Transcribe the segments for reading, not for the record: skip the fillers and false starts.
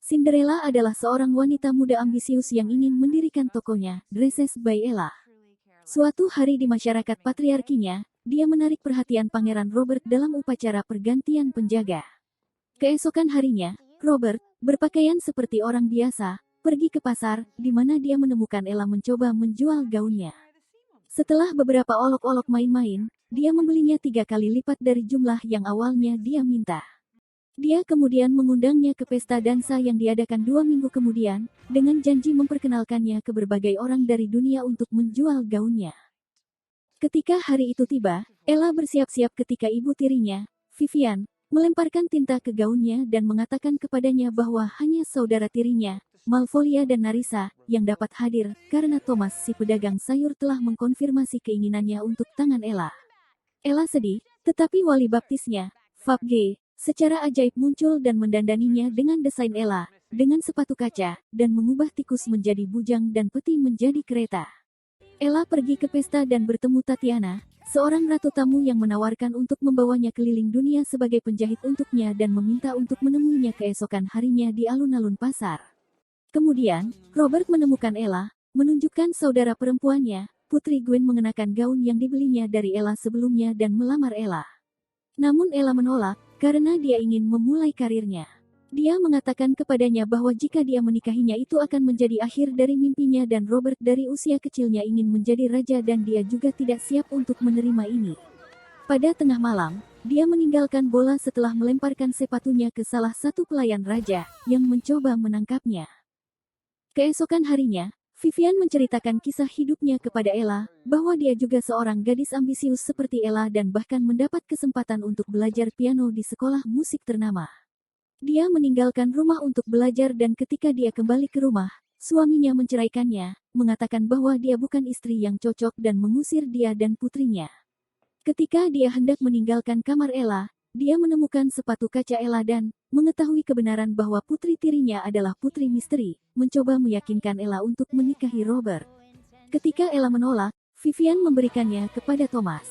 Cinderella adalah seorang wanita muda ambisius yang ingin mendirikan tokonya, Dresses by Ella. Suatu hari di masyarakat patriarkinya, dia menarik perhatian Pangeran Robert dalam upacara pergantian penjaga. Keesokan harinya, Robert, berpakaian seperti orang biasa, pergi ke pasar, di mana dia menemukan Ella mencoba menjual gaunnya. Setelah beberapa olok-olok main-main, dia membelinya 3 kali lipat dari jumlah yang awalnya dia minta. Dia kemudian mengundangnya ke pesta dansa yang diadakan 2 minggu kemudian, dengan janji memperkenalkannya ke berbagai orang dari dunia untuk menjual gaunnya. Ketika hari itu tiba, Ella bersiap-siap ketika ibu tirinya, Vivian, melemparkan tinta ke gaunnya dan mengatakan kepadanya bahwa hanya saudara tirinya, Malvolia dan Narissa, yang dapat hadir, karena Thomas si pedagang sayur telah mengkonfirmasi keinginannya untuk tangan Ella. Ella sedih, tetapi wali baptisnya, Fab G, secara ajaib muncul dan mendandaninya dengan desain Ella, dengan sepatu kaca, dan mengubah tikus menjadi bujang dan peti menjadi kereta. Ella pergi ke pesta dan bertemu Tatiana, seorang ratu tamu yang menawarkan untuk membawanya keliling dunia sebagai penjahit untuknya dan meminta untuk menemuinya keesokan harinya di alun-alun pasar. Kemudian, Robert menemukan Ella, menunjukkan saudara perempuannya, Putri Gwen mengenakan gaun yang dibelinya dari Ella sebelumnya dan melamar Ella. Namun Ella menolak, karena dia ingin memulai karirnya. Dia mengatakan kepadanya bahwa jika dia menikahinya itu akan menjadi akhir dari mimpinya dan Robert dari usia kecilnya ingin menjadi raja dan dia juga tidak siap untuk menerima ini. Pada tengah malam, dia meninggalkan bola setelah melemparkan sepatunya ke salah satu pelayan raja, yang mencoba menangkapnya. Keesokan harinya, Vivian menceritakan kisah hidupnya kepada Ella, bahwa dia juga seorang gadis ambisius seperti Ella dan bahkan mendapat kesempatan untuk belajar piano di sekolah musik ternama. Dia meninggalkan rumah untuk belajar dan ketika dia kembali ke rumah, suaminya menceraikannya, mengatakan bahwa dia bukan istri yang cocok dan mengusir dia dan putrinya. Ketika dia hendak meninggalkan kamar Ella, dia menemukan sepatu kaca Ella dan, mengetahui kebenaran bahwa putri tirinya adalah putri misteri, mencoba meyakinkan Ella untuk menikahi Robert. Ketika Ella menolak, Vivian memberikannya kepada Thomas.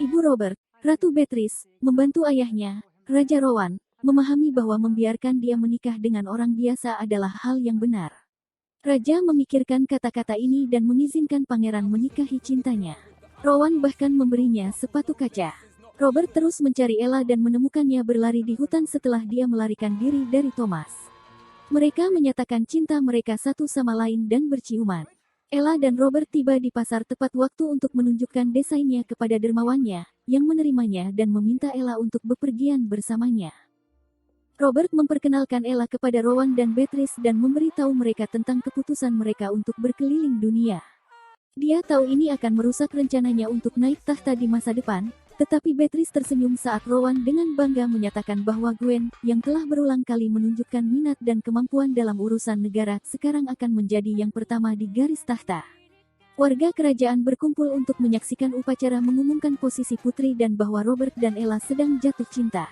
Ibu Robert, Ratu Beatrice, membantu ayahnya, Raja Rowan, memahami bahwa membiarkan dia menikah dengan orang biasa adalah hal yang benar. Raja memikirkan kata-kata ini dan mengizinkan pangeran menikahi cintanya. Rowan bahkan memberinya sepatu kaca. Robert terus mencari Ella dan menemukannya berlari di hutan setelah dia melarikan diri dari Thomas. Mereka menyatakan cinta mereka satu sama lain dan berciuman. Ella dan Robert tiba di pasar tepat waktu untuk menunjukkan desainnya kepada dermawannya, yang menerimanya dan meminta Ella untuk bepergian bersamanya. Robert memperkenalkan Ella kepada Rowan dan Beatrice dan memberitahu mereka tentang keputusan mereka untuk berkeliling dunia. Dia tahu ini akan merusak rencananya untuk naik tahta di masa depan, tetapi Beatrice tersenyum saat Rowan dengan bangga menyatakan bahwa Gwen, yang telah berulang kali menunjukkan minat dan kemampuan dalam urusan negara, sekarang akan menjadi yang pertama di garis tahta. Warga kerajaan berkumpul untuk menyaksikan upacara mengumumkan posisi putri dan bahwa Robert dan Ella sedang jatuh cinta.